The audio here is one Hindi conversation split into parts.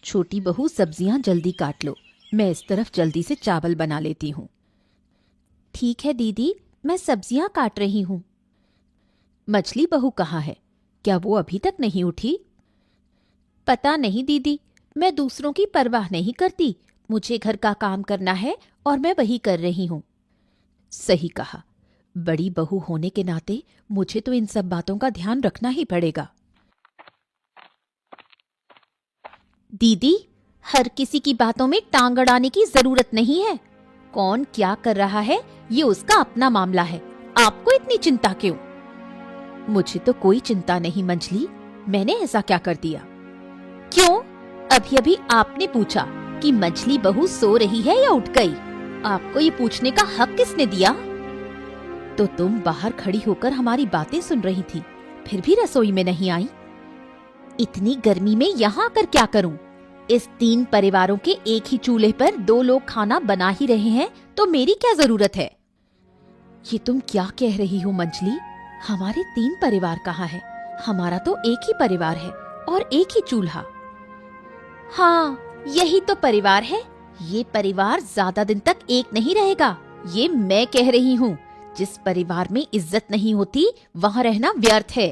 छोटी बहू सब्जियां जल्दी काट लो, मैं इस तरफ जल्दी से चावल बना लेती हूँ। ठीक है दीदी, मैं सब्जियां काट रही हूँ। मछली बहू कहाँ है? क्या वो अभी तक नहीं उठी? पता नहीं दीदी, मैं दूसरों की परवाह नहीं करती। मुझे घर का काम करना है और मैं वही कर रही हूँ। सही कहा, बड़ी बहू होने के नाते मुझे तो इन सब बातों का ध्यान रखना ही पड़ेगा। दीदी, हर किसी की बातों में टांग अड़ाने की जरूरत नहीं है। कौन क्या कर रहा है ये उसका अपना मामला है, आपको इतनी चिंता क्यों? मुझे तो कोई चिंता नहीं मंजली, मैंने ऐसा क्या कर दिया? क्यों? अभी अभी आपने पूछा कि मछली बहू सो रही है या उठ गई। आपको ये पूछने का हक किसने दिया? तो तुम बाहर खड़ी होकर हमारी बातें सुन रही थी, फिर भी रसोई में नहीं आई। इतनी गर्मी में यहाँ आकर क्या करूं? इस 3 परिवारों के एक ही चूल्हे पर 2 लोग खाना बना ही रहे हैं, तो मेरी क्या जरूरत है? ये तुम क्या कह रही हो मंजली? हमारे 3 परिवार कहाँ है? हमारा तो एक ही परिवार है और एक ही चूल्हा। हाँ, यही तो परिवार है। ये परिवार ज्यादा दिन तक एक नहीं रहेगा, ये मैं कह रही हूँ। जिस परिवार में इज्जत नहीं होती वहाँ रहना व्यर्थ है।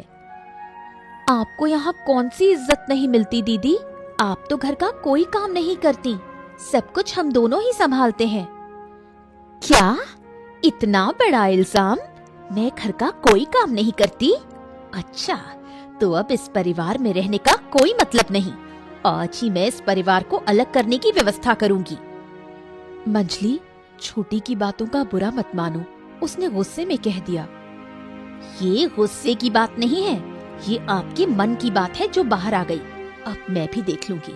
आपको यहाँ कौन सी इज्जत नहीं मिलती दीदी? आप तो घर का कोई काम नहीं करती, सब कुछ हम दोनों ही संभालते हैं। क्या? इतना बड़ा इल्जाम? मैं घर का कोई काम नहीं करती? अच्छा, तो अब इस परिवार में रहने का कोई मतलब नहीं। आज ही मैं इस परिवार को अलग करने की व्यवस्था करूंगी। मंजली, छोटी की बातों का बुरा मत मानो, उसने गुस्से में कह दिया। ये गुस्से की बात नहीं है, ये आपके मन की बात है जो बाहर आ गई। अब मैं भी देख लूंगी।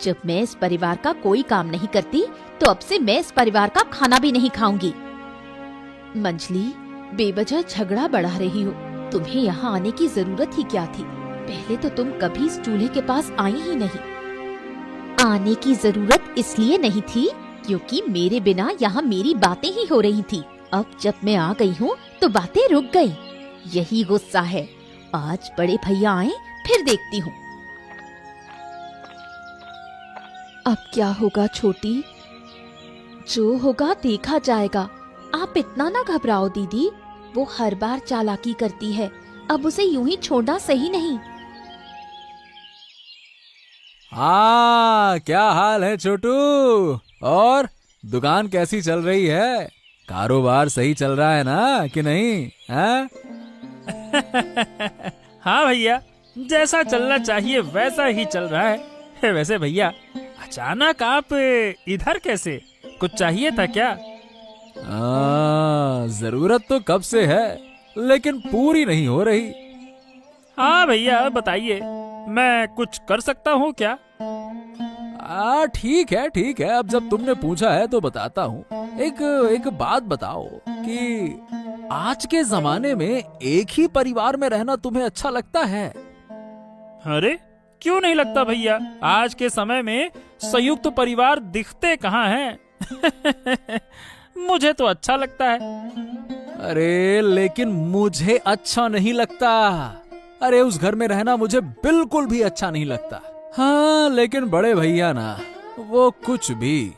जब मैं इस परिवार का कोई काम नहीं करती तो अब से मैं इस परिवार का खाना भी नहीं खाऊंगी। मंजली, बेवजह झगड़ा बढ़ा रही हो। तुम्हें यहाँ आने की जरूरत ही क्या थी? पहले तो तुम कभी इस चूल्हे के पास आई ही नहीं। आने की जरूरत इसलिए नहीं थी क्योंकि मेरे बिना यहाँ मेरी बातें ही हो रही थी। अब जब मैं आ गई हूँ तो बातें रुक गई। यही गुस्सा है। आज बड़े भैया आए फिर देखती हूँ। अब क्या होगा छोटी? जो होगा देखा जाएगा। आप इतना ना घबराओ दीदी, वो हर बार चालाकी करती है, अब उसे यूं ही छोड़ना सही नहीं। हाँ, क्या हाल है छोटू? और दुकान कैसी चल रही है? कारोबार सही चल रहा है ना कि नहीं? हाँ? हाँ भैया, जैसा चलना चाहिए वैसा ही चल रहा है। वैसे भैया, अचानक आप इधर कैसे? कुछ चाहिए था क्या? जरूरत तो कब से है, लेकिन पूरी नहीं हो रही। हाँ भैया, बताइए, मैं कुछ कर सकता हूँ क्या? ठीक है, अब जब तुमने पूछा है तो बताता हूँ। एक बात बताओ कि आज के जमाने में एक ही परिवार में रहना तुम्हें अच्छा लगता है? अरे क्यों नहीं लगता भैया, आज के समय में संयुक्त परिवार दिखते कहाँ हैं। मुझे तो अच्छा लगता है। अरे लेकिन मुझे अच्छा नहीं लगता। अरे उस घर में रहना मुझे बिल्कुल भी अच्छा नहीं लगता। हाँ, लेकिन बड़े भैया ना, वो कुछ भी।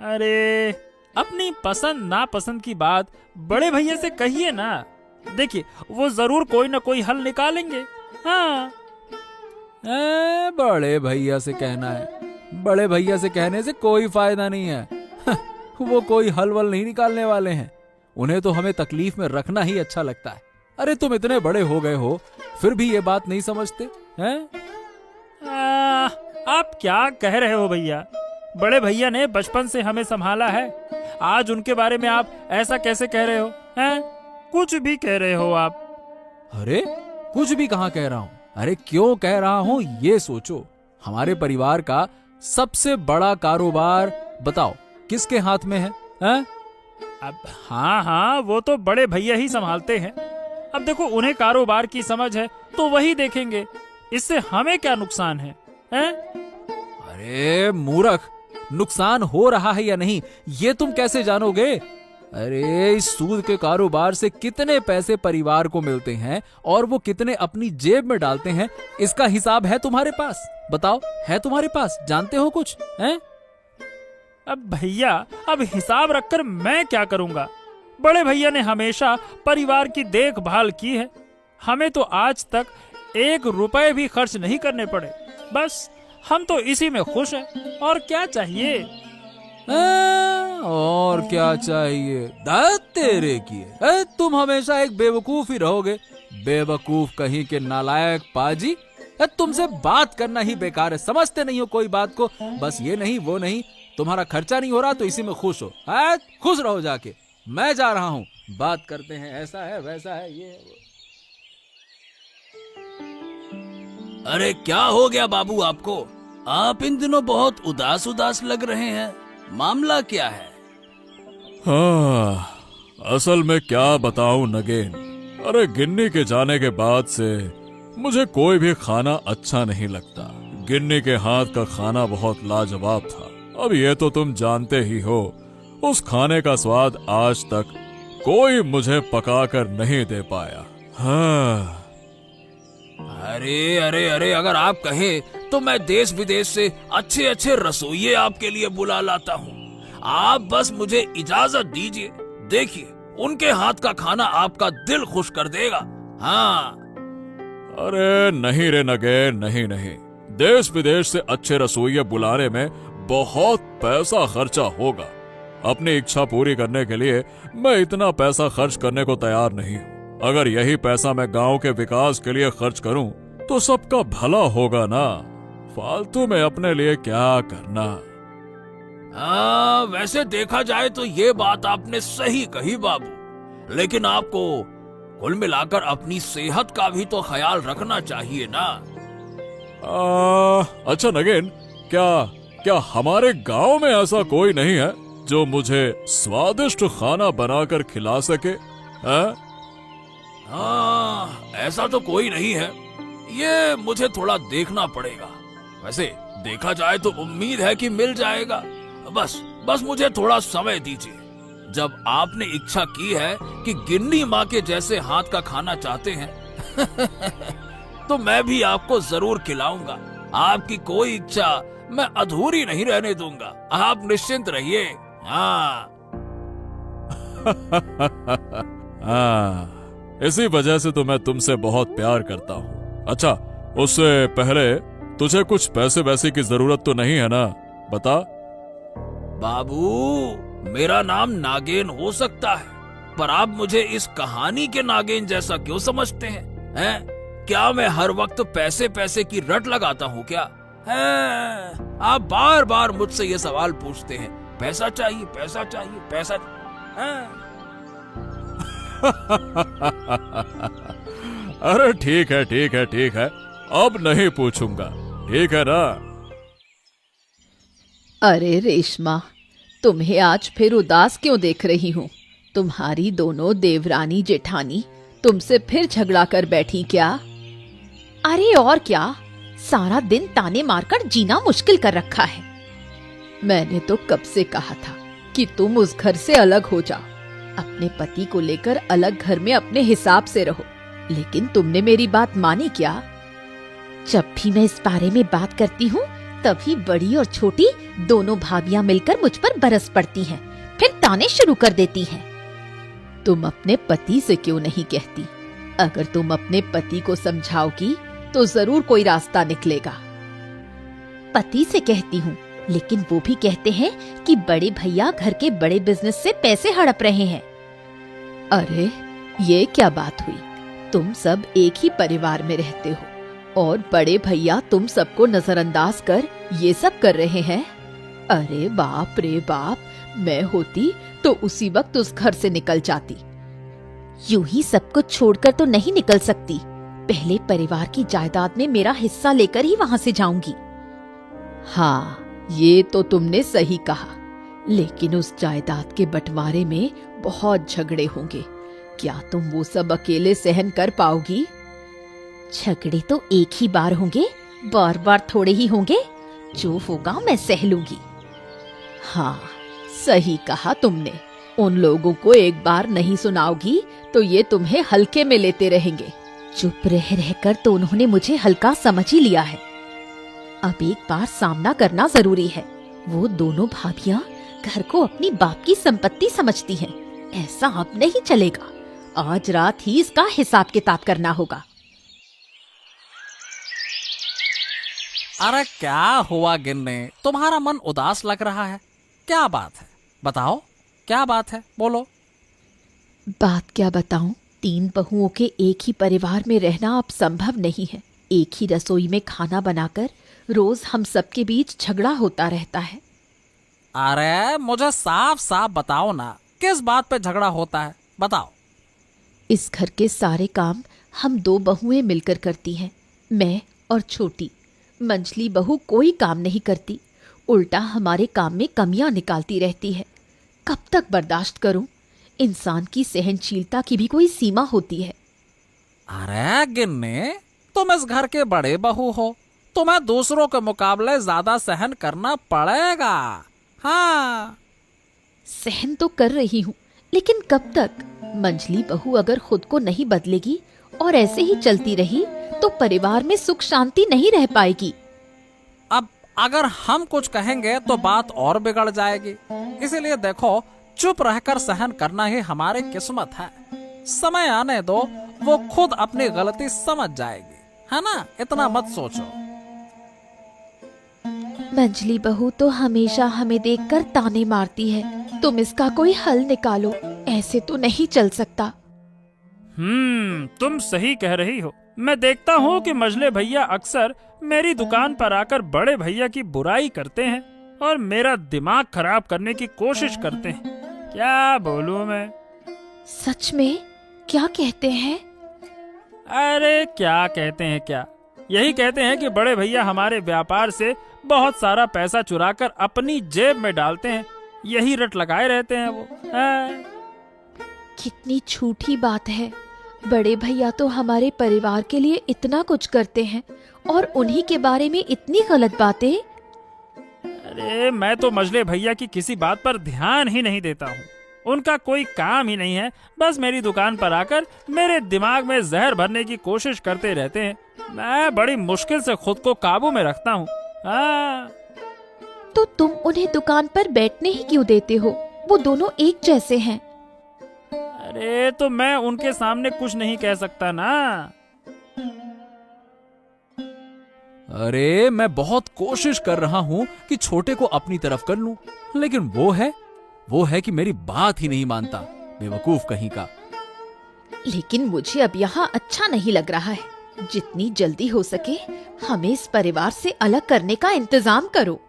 अरे अपनी पसंद नापसंद की बात बड़े भैया से कहिए ना। देखिए, वो जरूर कोई ना कोई हल निकालेंगे। हाँ। बड़े भैया से कहना है? बड़े भैया से कहने से कोई फायदा नहीं है। वो कोई हल वल नहीं निकालने वाले हैं। उन्हें तो हमें तकलीफ में रखना ही अच्छा लगता है। अरे तुम इतने बड़े हो गए हो फिर भी ये बात नहीं समझते हैं? आप क्या कह रहे हो भैया? बड़े भैया ने बचपन से हमें संभाला है, आज उनके बारे में आप ऐसा कैसे कह रहे हो? हैं? कुछ भी कह रहे हो आप। अरे कुछ भी कहाँ कह रहा हूँ? अरे क्यों कह रहा हूँ ये सोचो। हमारे परिवार का सबसे बड़ा कारोबार बताओ किसके हाथ में है? अब हाँ, वो तो बड़े भैया ही संभालते हैं। अब देखो, उन्हें कारोबार की समझ है तो वही देखेंगे, इससे हमें क्या नुकसान है? अरे मूर्ख, नुकसान हो रहा है या नहीं ये तुम कैसे जानोगे? अरे इस सूद के कारोबार से कितने पैसे परिवार को मिलते हैं और वो कितने अपनी जेब में डालते हैं, इसका हिसाब है तुम्हारे पास? बताओ, है तुम्हारे पास? जानते हो कुछ? हैं? अब भैया, अब हिसाब रखकर मैं क्या करूंगा? बड़े भैया ने हमेशा परिवार की देखभाल की है। हमें तो आज तक 1 रुपए भी खर्च नहीं करने पड़े। बस हम तो इसी में खुश हैं। और क्या चाहिए? और क्या चाहिए? दाद तेरे की। तुम हमेशा एक बेवकूफ ही रहोगे। बेवकूफ कहीं के नालायक पाजी। तुमसे बात करना ही बेकार है, समझते नहीं हो कोई बात को। बस ये नहीं वो नहीं, तुम्हारा खर्चा नहीं हो रहा तो इसी में खुश हो। खुश रहो जाके। मैं जा रहा हूँ, बात करते हैं, ऐसा है वैसा है ये वो। अरे क्या हो गया बाबू आपको? आप इन दिनों बहुत उदास उदास लग रहे हैं। मामला क्या है? हाँ, असल में क्या बताऊं नगेन। अरे गिन्नी के जाने के बाद से मुझे कोई भी खाना अच्छा नहीं लगता। गिन्नी के हाथ का खाना बहुत लाजवाब था। अब ये तो तुम जानते ही हो, उस खाने का स्वाद आज तक कोई मुझे पका कर नहीं दे पाया। हाँ। अरे अरे अरे, अगर आप कहें तो मैं देश विदेश से अच्छे अच्छे रसोइये आपके लिए बुला लाता हूँ। आप बस मुझे इजाजत दीजिए। देखिए, उनके हाथ का खाना आपका दिल खुश कर देगा। हाँ। अरे नहीं रे नगेन, नहीं नहीं। देश विदेश से अच्छे रसोइये बुलाने में बहुत पैसा खर्चा होगा। अपनी इच्छा पूरी करने के लिए मैं इतना पैसा खर्च करने को तैयार नहीं हूँ। अगर यही पैसा मैं गांव के विकास के लिए खर्च करूं तो सबका भला होगा ना। फालतू में अपने लिए क्या करना। हाँ, वैसे देखा जाए तो ये बात आपने सही कही बाबू, लेकिन आपको कुल मिलाकर अपनी सेहत का भी तो ख्याल रखना चाहिए ना। अच्छा नगेन, क्या हमारे गांव में ऐसा कोई नहीं है जो मुझे स्वादिष्ट खाना बनाकर खिला सके? है? हाँ, ऐसा तो कोई नहीं है। ये मुझे थोड़ा देखना पड़ेगा। वैसे देखा जाए तो उम्मीद है कि मिल जाएगा। बस मुझे थोड़ा समय दीजिए। जब आपने इच्छा की है कि गिन्नी माँ के जैसे हाथ का खाना चाहते हैं तो मैं भी आपको जरूर खिलाऊंगा। आपकी कोई इच्छा मैं अधूरी नहीं रहने दूंगा। आप निश्चिंत रहिए। हाँ। हाँ, इसी वजह से तो मैं तुमसे बहुत प्यार करता हूँ। अच्छा, उससे पहले तुझे कुछ पैसे वैसे की जरूरत तो नहीं है ना? बता। बाबू, मेरा नाम नागेन हो सकता है, पर आप मुझे इस कहानी के नागेन जैसा क्यों समझते हैं? क्या मैं हर वक्त पैसे पैसे की रट लगाता हूँ क्या? आप बार बार मुझसे ये सवाल पूछते हैं, पैसा चाहिए पैसा चाहिए पैसा। अरे ठीक है ठीक है ठीक है, अब नहीं पूछूंगा, ठीक है ना? अरे रेशमा, तुम्हें आज फिर उदास क्यों देख रही हूँ? तुम्हारी दोनों देवरानी जेठानी तुमसे फिर झगड़ा कर बैठी क्या? अरे और क्या, सारा दिन ताने मारकर जीना मुश्किल कर रखा है। मैंने तो कब से कहा था कि तुम उस घर से अलग हो जाओ, अपने पति को लेकर अलग घर में अपने हिसाब से रहो, लेकिन तुमने मेरी बात मानी क्या? जब भी मैं इस बारे में बात करती हूँ तभी बड़ी और छोटी दोनों भाभियां मिलकर मुझ पर बरस पड़ती हैं, फिर ताने शुरू कर देती हैं। तुम अपने पति से क्यों नहीं कहती? अगर तुम अपने पति को समझाओगी तो जरूर कोई रास्ता निकलेगा। पति से कहती हूँ, लेकिन वो भी कहते हैं कि बड़े भैया घर के बड़े बिजनेस से पैसे हड़प रहे हैं। अरे ये क्या बात हुई? तुम सब एक ही परिवार में रहते हो और बड़े भैया तुम सबको नजरअंदाज कर ये सब कर रहे हैं। अरे बाप रे बाप, मैं होती तो उसी वक्त उस घर से निकल जाती। यूं ही सब कुछ छोड़कर तो नहीं निकल सकती, पहले परिवार की जायदाद में मेरा हिस्सा लेकर ही वहां से जाऊंगी। हाँ, ये तो तुमने सही कहा, लेकिन उस जायदाद के बंटवारे में बहुत झगड़े होंगे। क्या तुम वो सब अकेले सहन कर पाओगी? झगड़े तो एक ही बार होंगे, बार बार थोड़े ही होंगे। जो होगा मैं सह लूंगी। हाँ, सही कहा तुमने, उन लोगों को एक बार नहीं सुनाओगी तो ये तुम्हें हल्के में लेते रहेंगे। चुप रह रहकर तो उन्होंने मुझे हल्का समझ ही लिया है। अब एक बार सामना करना जरूरी है। वो दोनों भाभियां घर को अपनी बाप की संपत्ति समझती हैं। ऐसा अब नहीं चलेगा। आज रात ही इसका हिसाब किताब करना होगा। अरे क्या हुआ गिन्नी, तुम्हारा मन उदास लग रहा है? क्या बात है, बताओ क्या बात है, बोलो। बात क्या बताऊं, 3 बहुओं के एक ही परिवार में रहना अब संभव नहीं है। एक ही रसोई में खाना बनाकर रोज हम सबके बीच झगड़ा होता रहता है। अरे मुझे साफ साफ बताओ ना, किस बात पे झगड़ा होता है, बताओ। इस घर के सारे काम हम 2 बहुएं मिलकर करती हैं, मैं और छोटी। मंझली बहू कोई काम नहीं करती, उल्टा हमारे काम में कमियां निकालती रहती है। कब तक बर्दाश्त करूं? इंसान की सहनशीलता की भी कोई सीमा होती है। अरे गिन्नी, तुम इस घर के बड़े बहू हो, तुम्हें दूसरों के मुकाबले ज्यादा सहन करना पड़ेगा। हाँ, सहन तो कर रही हूँ, लेकिन कब तक? मंझली बहू अगर खुद को नहीं बदलेगी और ऐसे ही चलती रही तो परिवार में सुख शांति नहीं रह पाएगी। अब अगर हम कुछ कहेंगे तो बात और बिगड़ जाएगी। इसीलिए देखो, चुप रहकर सहन करना ही हमारी किस्मत है। समय आने दो, वो खुद अपनी गलती समझ जाएगी, है ना? इतना मत सोचो। मंझली बहू तो हमेशा हमें देखकर ताने मारती है। तुम इसका कोई हल निकालो, ऐसे तो नहीं चल सकता। तुम सही कह रही हो। मैं देखता हूँ कि मझले भैया अक्सर मेरी दुकान पर आकर बड़े भैया की बुराई करते हैं और मेरा दिमाग खराब करने की कोशिश करते हैं। क्या बोलूं मैं? सच में? क्या कहते हैं? अरे क्या कहते हैं क्या, यही कहते हैं कि बड़े भैया हमारे व्यापार से बहुत सारा पैसा चुराकर अपनी जेब में डालते हैं। यही रट लगाए रहते हैं वो। कितनी झूठी बात है। बड़े भैया तो हमारे परिवार के लिए इतना कुछ करते हैं और उन्हीं के बारे में इतनी गलत बातें। अरे मैं तो मझले भैया की किसी बात पर ध्यान ही नहीं देता हूँ। उनका कोई काम ही नहीं है, बस मेरी दुकान पर आकर मेरे दिमाग में जहर भरने की कोशिश करते रहते हैं। मैं बड़ी मुश्किल से खुद को काबू में रखता हूँ। तो तुम उन्हें दुकान पर बैठने ही क्यों देते हो? वो दोनों एक जैसे हैं। अरे तो मैं उनके सामने कुछ नहीं कह सकता ना। अरे मैं बहुत कोशिश कर रहा हूँ कि छोटे को अपनी तरफ कर लूं, लेकिन वो है कि मेरी बात ही नहीं मानता। बेवकूफ कहीं का। लेकिन मुझे अब यहाँ अच्छा नहीं लग रहा है। जितनी जल्दी हो सके हमें इस परिवार से अलग करने का इंतजाम करो।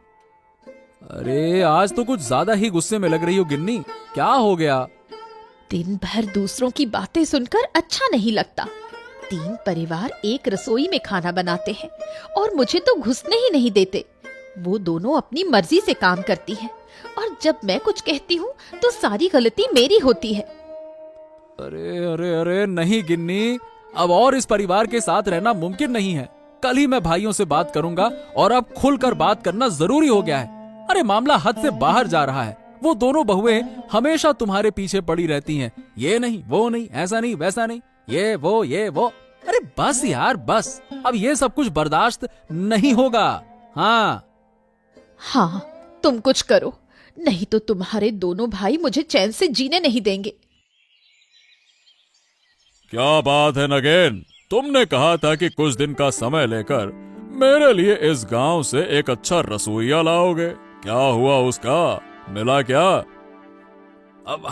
अरे आज तो कुछ ज्यादा ही गुस्से में लग रही हो गिन्नी, क्या हो गया? दिन भर दूसरों की बातें सुनकर अच्छा नहीं लगता। 3 परिवार एक रसोई में खाना बनाते हैं और मुझे तो घुसने ही नहीं देते। वो दोनों अपनी मर्जी से काम करती हैं और जब मैं कुछ कहती हूँ तो सारी गलती मेरी होती है। अरे अरे अरे नहीं गिन्नी, अब और इस परिवार के साथ रहना मुमकिन नहीं है। कल ही मैं भाइयों से बात करूंगा और अब खुलकर बात करना जरूरी हो गया है। अरे मामला हद से बाहर जा रहा है। वो दोनों बहुएं हमेशा तुम्हारे पीछे पड़ी रहती हैं। ये नहीं, वो नहीं, ऐसा नहीं, वैसा नहीं, ये वो। अरे बस यार बस, अब ये सब कुछ बर्दाश्त नहीं होगा। हाँ, तुम कुछ करो, नहीं तो तुम्हारे दोनों भाई मुझे चैन से जीने नहीं देंगे। क्या बात है नगेन, तुमने कहा था कि कुछ दिन का समय लेकर मेरे लिए इस गांव से एक अच्छा रसोइया लाओगे। क्या हुआ उसका? मिला क्या? अब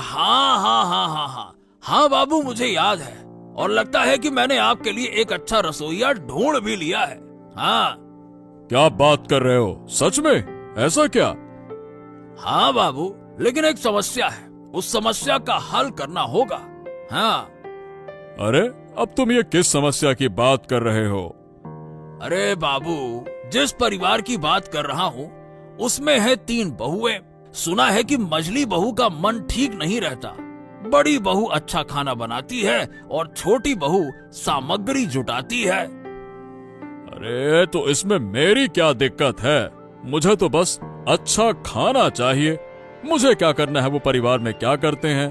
हाँ बाबू, मुझे याद है और लगता है कि मैंने आपके लिए एक अच्छा रसोइया ढूंढ भी लिया है। हाँ। क्या बात कर रहे हो? सच में? ऐसा क्या? हाँ बाबू, लेकिन एक समस्या है। उस समस्या का हल करना होगा। हाँ। अरे अब तुम ये किस समस्या की बात कर रहे हो? अरे बाबू, जिस परिवार की बात कर रहा हूँ उसमें है 3 बहुएं। सुना है कि मझली बहू का मन ठीक नहीं रहता। बड़ी बहू अच्छा खाना बनाती है और छोटी बहू सामग्री जुटाती है। अरे तो इसमें मेरी क्या दिक्कत है? मुझे तो बस अच्छा खाना चाहिए। मुझे क्या करना है वो परिवार में क्या करते हैं।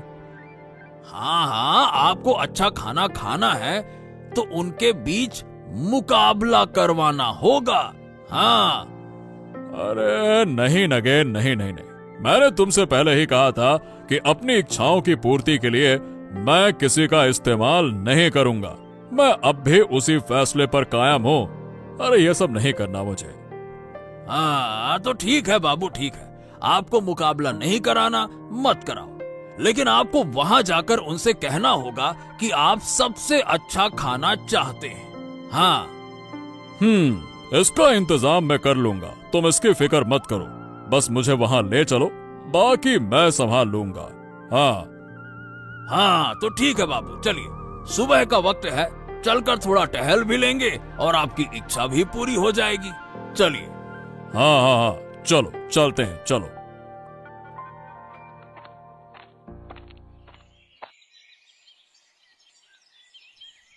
हाँ हाँ, आपको अच्छा खाना खाना है तो उनके बीच मुकाबला करवाना होगा। हाँ। अरे नहीं नगेन, नहीं नहीं नहीं, मैंने तुमसे पहले ही कहा था कि अपनी इच्छाओं की पूर्ति के लिए मैं किसी का इस्तेमाल नहीं करूंगा। मैं अब भी उसी फैसले पर कायम हूँ। अरे ये सब नहीं करना मुझे। हाँ तो ठीक है बाबू, ठीक है, आपको मुकाबला नहीं कराना, मत कराओ, लेकिन आपको वहां जाकर उनसे कहना होगा कि आप सबसे अच्छा खाना चाहते हैं। हाँ। इसका इंतजाम मैं कर लूंगा, तुम इसकी फिक्र मत करो। बस मुझे वहां ले चलो, बाकी मैं संभाल लूंगा। हाँ हाँ तो ठीक है बाबू, चलिए, सुबह का वक्त है, चलकर थोड़ा टहल भी लेंगे और आपकी इच्छा भी पूरी हो जाएगी। चलिए। हाँ हाँ हाँ, चलो चलते हैं, चलो।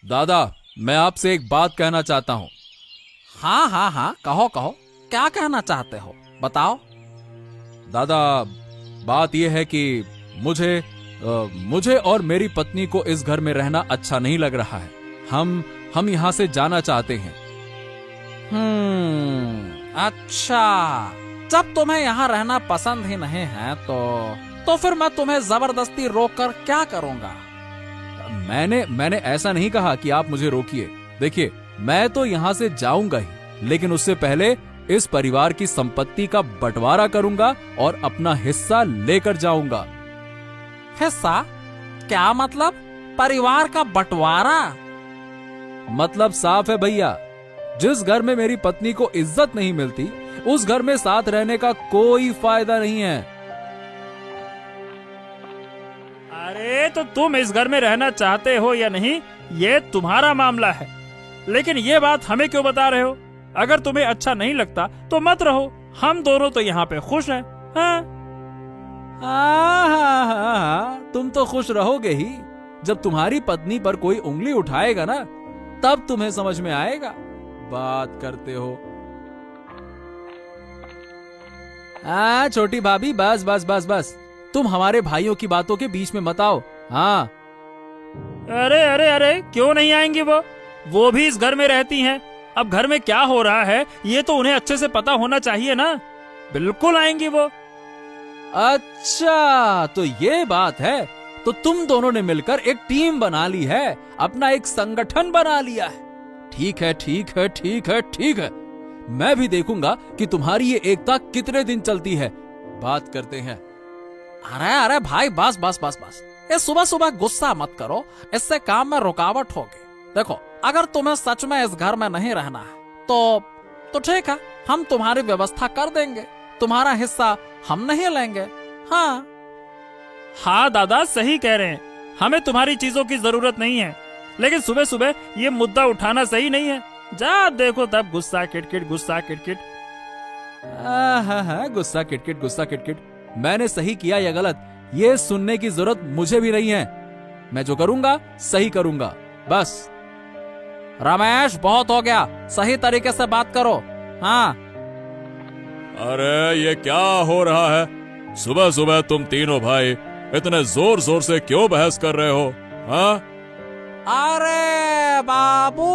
दादा, मैं आपसे एक बात कहना चाहता हूँ। हाँ हाँ हाँ, कहो कहो, क्या कहना चाहते हो, बताओ। दादा, बात यह है कि मुझे और मेरी पत्नी को इस घर में रहना अच्छा नहीं लग रहा है। हम यहाँ से जाना चाहते हैं। अच्छा, जब तुम्हें यहाँ रहना पसंद ही नहीं है तो फिर मैं तुम्हें जबरदस्ती रोककर क्या करूँगा। मैंने ऐसा नहीं कहा कि आप मुझे रोकिए। देखिए, मैं तो यहाँ से जाऊंगा ही, लेकिन उससे पहले इस परिवार की संपत्ति का बंटवारा करूंगा और अपना हिस्सा लेकर जाऊंगा। हिस्सा? क्या मतलब? परिवार का बंटवारा? मतलब साफ है भैया, जिस घर में मेरी पत्नी को इज्जत नहीं मिलती, उस घर में साथ रहने का कोई फायदा नहीं है। अरे तो तुम इस घर में रहना चाहते हो या नहीं, ये तुम्हारा मामला है, लेकिन ये बात हमें क्यों बता रहे हो? अगर तुम्हें अच्छा नहीं लगता तो मत रहो, हम दोनों तो यहाँ पे खुश हैं। हाँ? हाँ, तुम तो खुश रहोगे ही। जब तुम्हारी पत्नी पर कोई उंगली उठाएगा ना, तब तुम्हें समझ में आएगा। बात करते हो। छोटी भाभी, बस बस बस बस, तुम हमारे भाइयों की बातों के बीच में मत आओ। हाँ। अरे अरे अरे, क्यों नहीं आएंगी? वो भी इस घर में रहती हैं। अब घर में क्या हो रहा है ये तो उन्हें अच्छे से पता होना चाहिए ना। बिल्कुल आएंगी वो। अच्छा, तो ये बात है। तो तुम दोनों ने मिलकर एक टीम बना ली है, अपना एक संगठन बना लिया है। ठीक है ठीक है ठीक है ठीक है, मैं भी देखूंगा कि तुम्हारी ये एकता कितने दिन चलती है। बात करते हैं। अरे अरे भाई, बस बस बस बस, ये सुबह सुबह गुस्सा मत करो, इससे काम में रुकावट होगी। देखो, अगर तुम्हें सच में इस घर में नहीं रहना है तो ठीक है, हम तुम्हारी व्यवस्था कर देंगे, तुम्हारा हिस्सा हम नहीं लेंगे। हाँ हाँ दादा, सही कह रहे हैं, हमें तुम्हारी चीजों की जरूरत नहीं है, लेकिन सुबह सुबह ये मुद्दा उठाना सही नहीं है। जा देखो तब गुस्सा किटकिट, गुस्सा किटकिट। हाँ, गुस्सा किटकिट, गुस्सा किटकिट। मैंने सही किया या गलत, ये सुनने की जरूरत मुझे भी नहीं है। मैं जो करूंगा सही करूंगा, बस। रमेश, बहुत हो गया, सही तरीके से बात करो। हाँ। अरे ये क्या हो रहा है? सुबह सुबह तुम तीनों भाई इतने जोर जोर से क्यों बहस कर रहे हो? हाँ? अरे बाबू,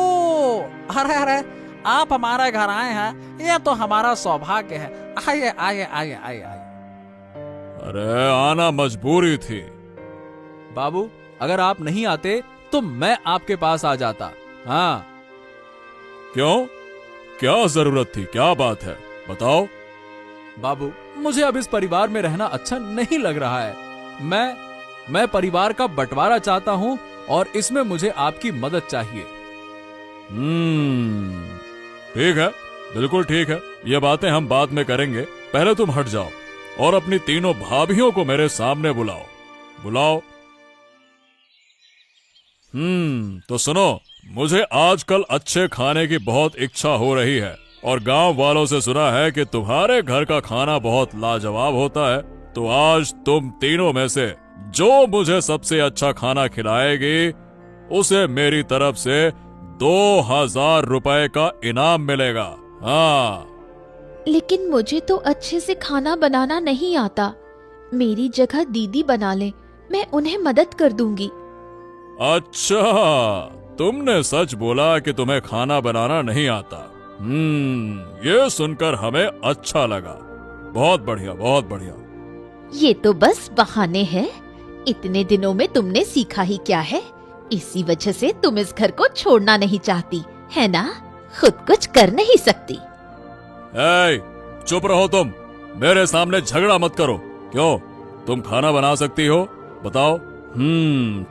अरे अरे, आप हमारे घर आए हैं, ये तो हमारा सौभाग्य है। आइए आइए आइए आइए आइए। अरे आना मजबूरी थी। बाबू, अगर आप नहीं आते तो मैं आपके पास आ जाता। हाँ। क्यों? क्या जरूरत थी? क्या बात है, बताओ। बाबू, मुझे अब इस परिवार में रहना अच्छा नहीं लग रहा है। मैं परिवार का बंटवारा चाहता हूँ और इसमें मुझे आपकी मदद चाहिए। ठीक है, बिल्कुल ठीक है, ये बातें हम बाद में करेंगे। पहले तुम हट जाओ और अपनी तीनों भाभियों को मेरे सामने बुलाओ। बुलाओ। तो सुनो, मुझे आजकल अच्छे खाने की बहुत इच्छा हो रही है और गांव वालों से सुना है कि तुम्हारे घर का खाना बहुत लाजवाब होता है। तो आज तुम तीनों में से जो मुझे सबसे अच्छा खाना खिलाएगी, उसे मेरी तरफ से 2000 रुपए का इनाम मिलेगा। हाँ। लेकिन मुझे तो अच्छे से खाना बनाना नहीं आता, मेरी जगह दीदी बना ले, मैं उन्हें मदद कर दूंगी। अच्छा, तुमने सच बोला कि तुम्हें खाना बनाना नहीं आता। ये सुनकर हमें अच्छा लगा। बहुत बढ़िया, बहुत बढ़िया। ये तो बस बहाने हैं। इतने दिनों में तुमने सीखा ही क्या है? इसी वजह से तुम इस घर को छोड़ना नहीं चाहती, है ना? खुद कुछ कर नहीं सकती। ए, चुप रहो तुम। मेरे सामने झगड़ा मत करो। क्यों, तुम खाना बना सकती हो? बताओ।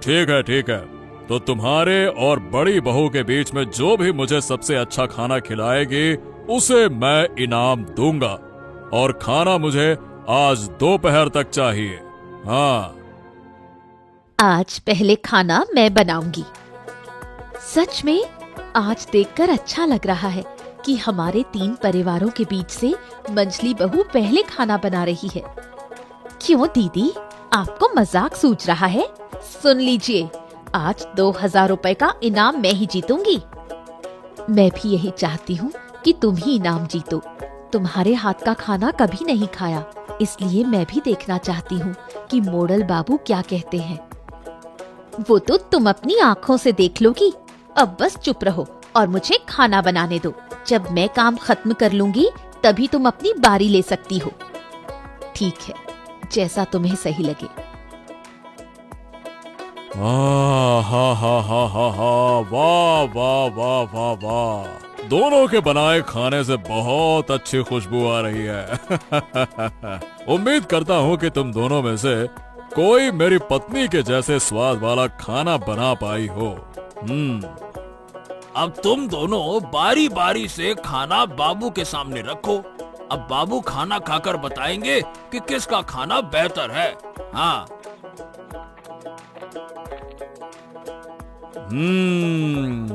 ठीक है, ठीक है। तो तुम्हारे और बड़ी बहू के बीच में जो भी मुझे सबसे अच्छा खाना खिलाएगी उसे मैं इनाम दूंगा। और खाना मुझे आज दोपहर तक चाहिए। हाँ। आज पहले खाना मैं बनाऊंगी। सच में आज देखकर अच्छा लग रहा है कि हमारे 3 परिवारों के बीच से मंझली बहू पहले खाना बना रही है। क्यों दीदी, आपको मजाक सूझ रहा है? सुन लीजिए, आज 2000 रुपए का इनाम मैं ही जीतूंगी। मैं भी यही चाहती हूँ कि तुम ही इनाम जीतो। तुम्हारे हाथ का खाना कभी नहीं खाया, इसलिए मैं भी देखना चाहती हूँ कि मोड़ल बाबू क्या कहते हैं। वो तो तुम अपनी आँखों से देख लोगी। अब बस चुप रहो और मुझे खाना बनाने दो। जब मैं काम खत्म कर लूंगी तभी तुम अपनी बारी ले सकती हो। ठीक है, जैसा तुम्हें सही लगे। हा हा हा हा, वाह वाह वाह वाह वाह। दोनों के बनाए खाने से बहुत अच्छी खुशबू आ रही है। उम्मीद करता हूँ कि तुम दोनों में से कोई मेरी पत्नी के जैसे स्वाद वाला खाना बना पाई हो। अब तुम दोनों बारी बारी से खाना बाबू के सामने रखो। अब बाबू खाना खाकर बताएंगे कि किसका खाना बेहतर है। हाँ।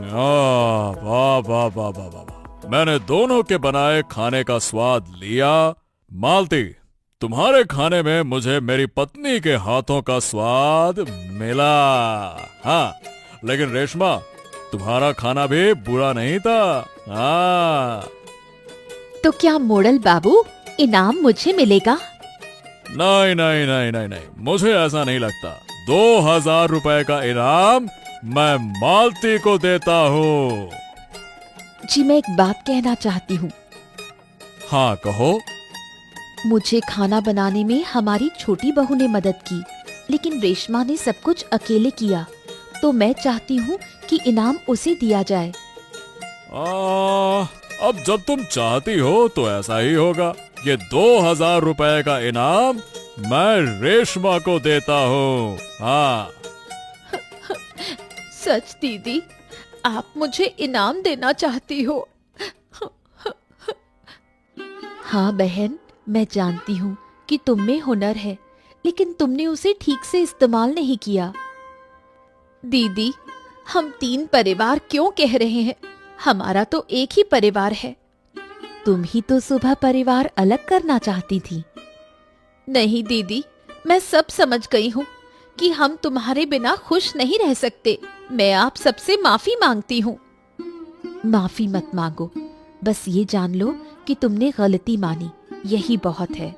वाह वाह वाह वाह वाह। मैंने दोनों के बनाए खाने का स्वाद लिया। मालती, तुम्हारे खाने में मुझे मेरी पत्नी के हाथों का स्वाद मिला। हाँ, लेकिन रेशमा, तुम्हारा खाना भी बुरा नहीं था। हाँ। तो क्या मोड़ल बाबू, इनाम मुझे मिलेगा? नहीं नहीं नहीं नहीं नहीं, मुझे ऐसा नहीं लगता। 2000 रुपए का इनाम मैं मालती को देता हूँ। जी, मैं एक बात कहना चाहती हूँ। हाँ, कहो। मुझे खाना बनाने में हमारी छोटी बहू ने मदद की, लेकिन रेशमा ने सब कुछ अकेले किया। तो मैं चाहती हूँ कि इनाम उसे दिया जाए। अब जब तुम चाहती हो तो ऐसा ही होगा। ये 2000 रुपए का इनाम मैं रेशमा को देता हूँ। हाँ। सच दीदी, आप मुझे इनाम देना चाहती हो? हाँ बहन, मैं जानती हूँ कि तुम में हुनर है, लेकिन तुमने उसे ठीक से इस्तेमाल नहीं किया। दीदी, हम 3 परिवार क्यों कह रहे हैं? हमारा तो एक ही परिवार है। तुम ही तो सुबह परिवार अलग करना चाहती थी। नहीं दीदी, मैं सब समझ गई हूँ कि हम तुम्हारे बिना खुश नहीं रह सकते। मैं आप सबसे माफी मांगती हूँ। माफी मत मांगो, बस ये जान लो कि तुमने गलती मानी, यही बहुत है।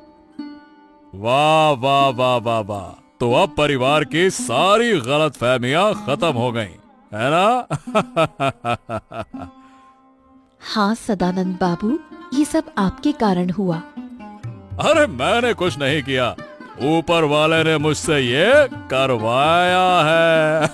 वाह वाह वाह वाह वाह। तो अब परिवार की सारी गलतफहमियां खत्म हो गईं, है ना? हाँ सदानंद बाबू, ये सब आपके कारण हुआ। अरे मैंने कुछ नहीं किया, ऊपर वाले ने मुझसे ये करवाया है।